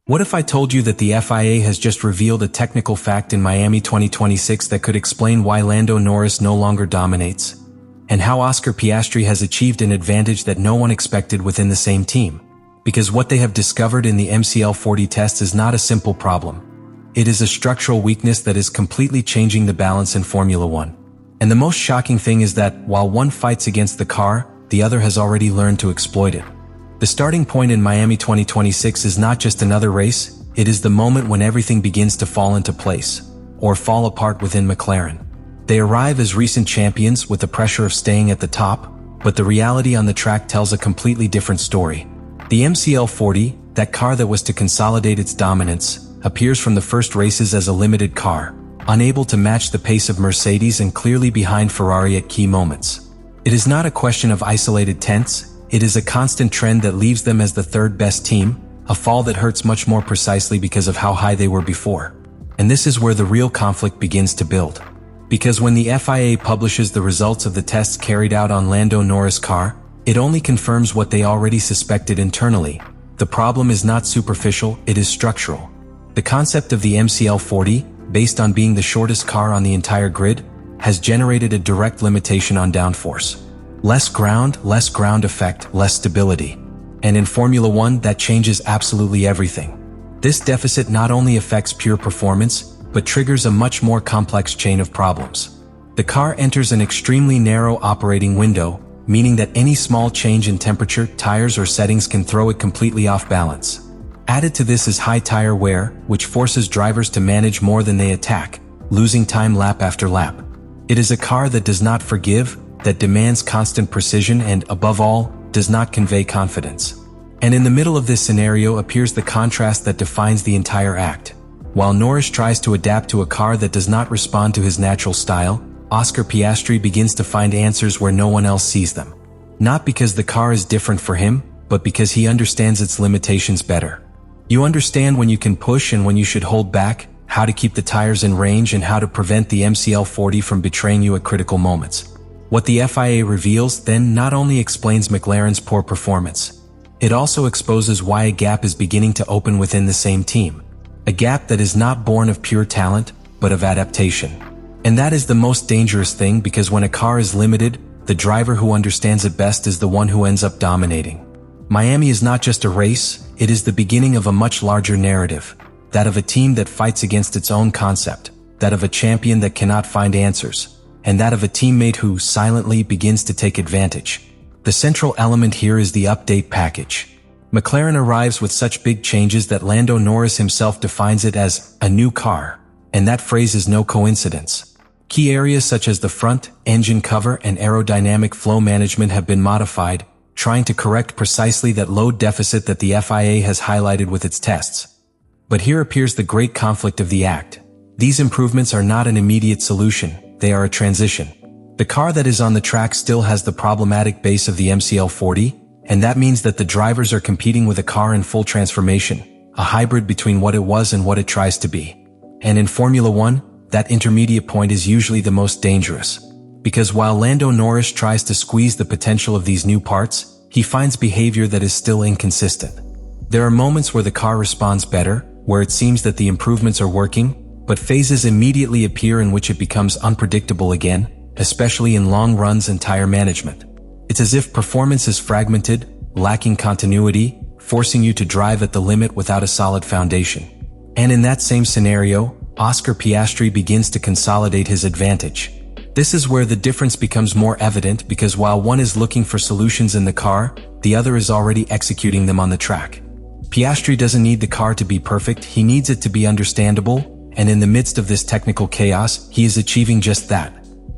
What if I told you that the FIA has just revealed a technical fact in Miami 2026 that could explain why Lando Norris no longer dominates? And how Oscar Piastri has achieved an advantage that no one expected within the same team? Because what they have discovered in the MCL40 test is not a simple problem. It is a structural weakness that is completely changing the balance in Formula One. And the most shocking thing is that, while one fights against the car, the other has already learned to exploit it. The starting point in Miami 2026 is not just another race, it is the moment when everything begins to fall into place, or fall apart within McLaren. They arrive as recent champions with the pressure of staying at the top, but the reality on the track tells a completely different story. The MCL40, that car that was to consolidate its dominance, appears from the first races as a limited car, unable to match the pace of Mercedes and clearly behind Ferrari at key moments. It is not a question of isolated tenths, it is a constant trend that leaves them as the third best team, a fall that hurts much more precisely because of how high they were before. And this is where the real conflict begins to build. Because when the FIA publishes the results of the tests carried out on Lando Norris' car, it only confirms what they already suspected internally. The problem is not superficial, it is structural. The concept of the MCL40, based on being the shortest car on the entire grid, has generated a direct limitation on downforce. Less ground effect, less stability. And in Formula One, that changes absolutely everything. This deficit not only affects pure performance, but triggers a much more complex chain of problems. The car enters an extremely narrow operating window, meaning that any small change in temperature, tires, or settings can throw it completely off balance. Added to this is high tire wear, which forces drivers to manage more than they attack, losing time lap after lap. It is a car that does not forgive, that demands constant precision and, above all, does not convey confidence. And in the middle of this scenario appears the contrast that defines the entire act. While Norris tries to adapt to a car that does not respond to his natural style, Oscar Piastri begins to find answers where no one else sees them. Not because the car is different for him, but because he understands its limitations better. You understand when you can push and when you should hold back, how to keep the tires in range, and how to prevent the MCL40 from betraying you at critical moments. What the FIA reveals then not only explains McLaren's poor performance, it also exposes why a gap is beginning to open within the same team. A gap that is not born of pure talent, but of adaptation. And that is the most dangerous thing, because when a car is limited, the driver who understands it best is the one who ends up dominating. Miami is not just a race, it is the beginning of a much larger narrative. That of a team that fights against its own concept, that of a champion that cannot find answers, and that of a teammate who silently begins to take advantage. The central element here is the update package. McLaren arrives with such big changes that Lando Norris himself defines it as a new car, and that phrase is no coincidence. Key areas such as the front, engine cover, and aerodynamic flow management have been modified, trying to correct precisely that load deficit that the FIA has highlighted with its tests. But here appears the great conflict of the act. These improvements are not an immediate solution, they are a transition. The car that is on the track still has the problematic base of the MCL40, and that means that the drivers are competing with a car in full transformation, a hybrid between what it was and what it tries to be. And in Formula One, that intermediate point is usually the most dangerous. Because while Lando Norris tries to squeeze the potential of these new parts, he finds behavior that is still inconsistent. There are moments where the car responds better, where it seems that the improvements are working, but phases immediately appear in which it becomes unpredictable again, especially in long runs and tire management. It's as if performance is fragmented, lacking continuity, forcing you to drive at the limit without a solid foundation. And in that same scenario, Oscar Piastri begins to consolidate his advantage. This is where the difference becomes more evident, because while one is looking for solutions in the car, the other is already executing them on the track. Piastri doesn't need the car to be perfect, he needs it to be understandable, and in the midst of this technical chaos, he is achieving just that.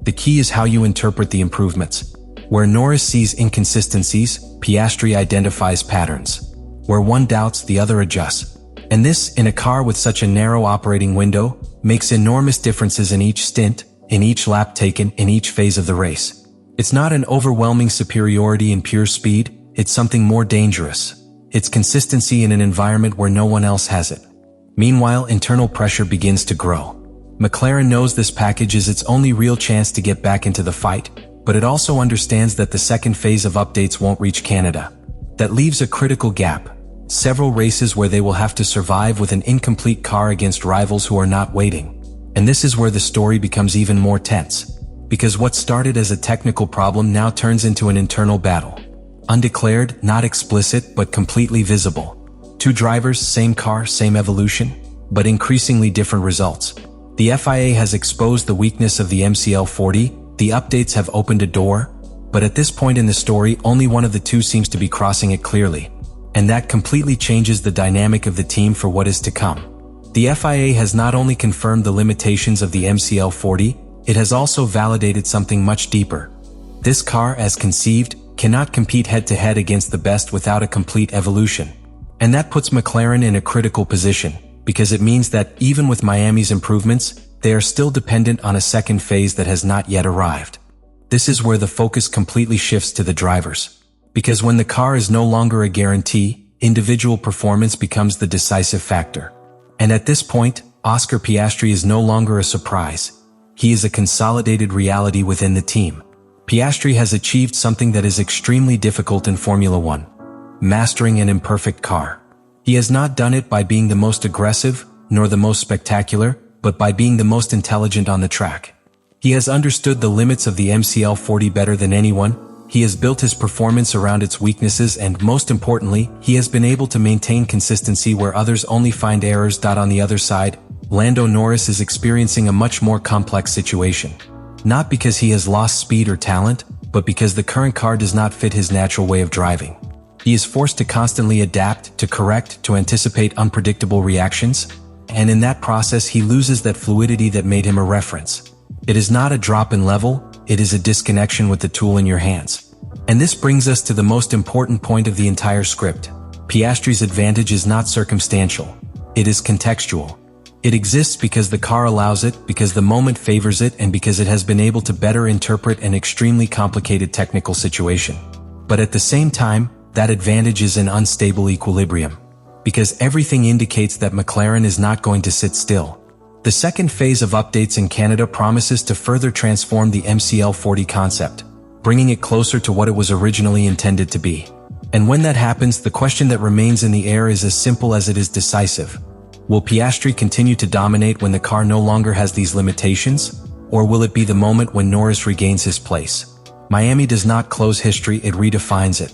The key is how you interpret the improvements. Where Norris sees inconsistencies, Piastri identifies patterns. Where one doubts, the other adjusts. And this, in a car with such a narrow operating window, makes enormous differences in each stint, in each lap taken, in each phase of the race. It's not an overwhelming superiority in pure speed, it's something more dangerous. It's consistency in an environment where no one else has it. Meanwhile, internal pressure begins to grow. McLaren knows this package is its only real chance to get back into the fight, but it also understands that the second phase of updates won't reach Canada. That leaves a critical gap. Several races where they will have to survive with an incomplete car against rivals who are not waiting. And this is where the story becomes even more tense. Because what started as a technical problem now turns into an internal battle. Undeclared, not explicit, but completely visible. Two drivers, same car, same evolution, but increasingly different results. The FIA has exposed the weakness of the MCL40, the updates have opened a door, but at this point in the story, only one of the two seems to be crossing it clearly. And that completely changes the dynamic of the team for what is to come. The FIA has not only confirmed the limitations of the MCL40, it has also validated something much deeper. This car, as conceived, cannot compete head-to-head against the best without a complete evolution. And that puts McLaren in a critical position, because it means that even with Miami's improvements, they are still dependent on a second phase that has not yet arrived. This is where the focus completely shifts to the drivers. Because when the car is no longer a guarantee, individual performance becomes the decisive factor. And at this point, Oscar Piastri is no longer a surprise. He is a consolidated reality within the team. Piastri has achieved something that is extremely difficult in Formula One: mastering an imperfect car. He has not done it by being the most aggressive, nor the most spectacular, but by being the most intelligent on the track. He has understood the limits of the MCL40 better than anyone. He has built his performance around its weaknesses, and most importantly, he has been able to maintain consistency where others only find errors. On the other side, Lando Norris is experiencing a much more complex situation. Not because he has lost speed or talent, but because the current car does not fit his natural way of driving. He is forced to constantly adapt, to correct, to anticipate unpredictable reactions, and in that process he loses that fluidity that made him a reference. It is not a drop in level, it is a disconnection with the tool in your hands. And this brings us to the most important point of the entire script. Piastri's advantage is not circumstantial. It is contextual. It exists because the car allows it, because the moment favors it, and because it has been able to better interpret an extremely complicated technical situation. But at the same time, that advantage is an unstable equilibrium. Because everything indicates that McLaren is not going to sit still. The second phase of updates in Canada promises to further transform the MCL40 concept, bringing it closer to what it was originally intended to be. And when that happens, the question that remains in the air is as simple as it is decisive. Will Piastri continue to dominate when the car no longer has these limitations? Or will it be the moment when Norris regains his place? Miami does not close history, it redefines it.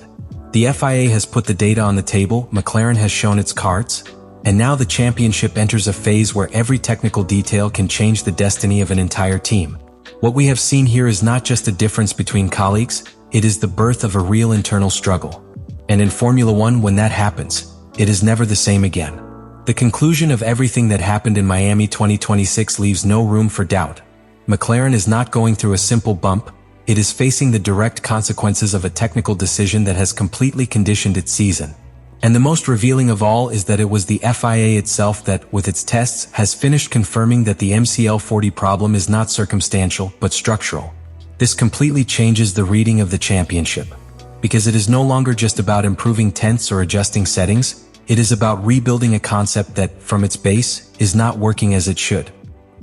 The FIA has put the data on the table, McLaren has shown its cards, and now the championship enters a phase where every technical detail can change the destiny of an entire team. What we have seen here is not just a difference between colleagues, it is the birth of a real internal struggle. And in Formula One, when that happens, it is never the same again. The conclusion of everything that happened in Miami 2026 leaves no room for doubt. McLaren is not going through a simple bump, it is facing the direct consequences of a technical decision that has completely conditioned its season. And the most revealing of all is that it was the FIA itself that, with its tests, has finished confirming that the MCL40 problem is not circumstantial, but structural. This completely changes the reading of the championship. Because it is no longer just about improving tenths or adjusting settings, it is about rebuilding a concept that, from its base, is not working as it should.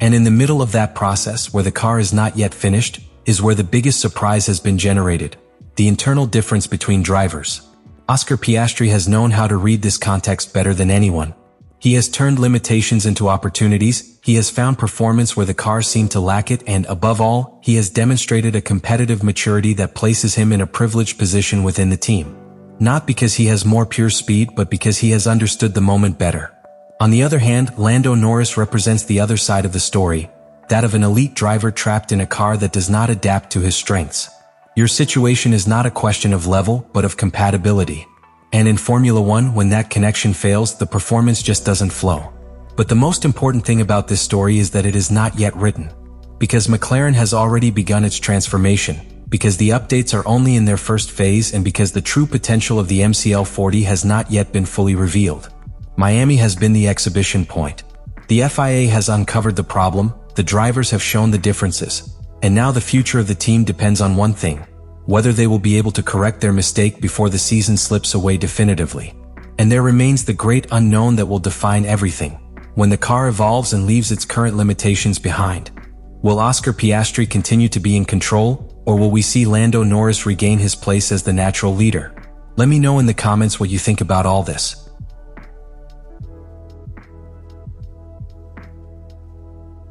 And in the middle of that process, where the car is not yet finished, is where the biggest surprise has been generated: the internal difference between drivers. Oscar Piastri has known how to read this context better than anyone. He has turned limitations into opportunities, he has found performance where the cars seem to lack it, and above all, he has demonstrated a competitive maturity that places him in a privileged position within the team. Not because he has more pure speed, but because he has understood the moment better. On the other hand, Lando Norris represents the other side of the story, that of an elite driver trapped in a car that does not adapt to his strengths. Your situation is not a question of level, but of compatibility. And in Formula One, when that connection fails, the performance just doesn't flow. But the most important thing about this story is that it is not yet written. Because McLaren has already begun its transformation. Because the updates are only in their first phase, and because the true potential of the MCL40 has not yet been fully revealed. Miami has been the exhibition point. The FIA has uncovered the problem, the drivers have shown the differences, and now the future of the team depends on one thing: whether they will be able to correct their mistake before the season slips away definitively. And there remains the great unknown that will define everything: when the car evolves and leaves its current limitations behind. Will Oscar Piastri continue to be in control? Or will we see Lando Norris regain his place as the natural leader? Let me know in the comments what you think about all this.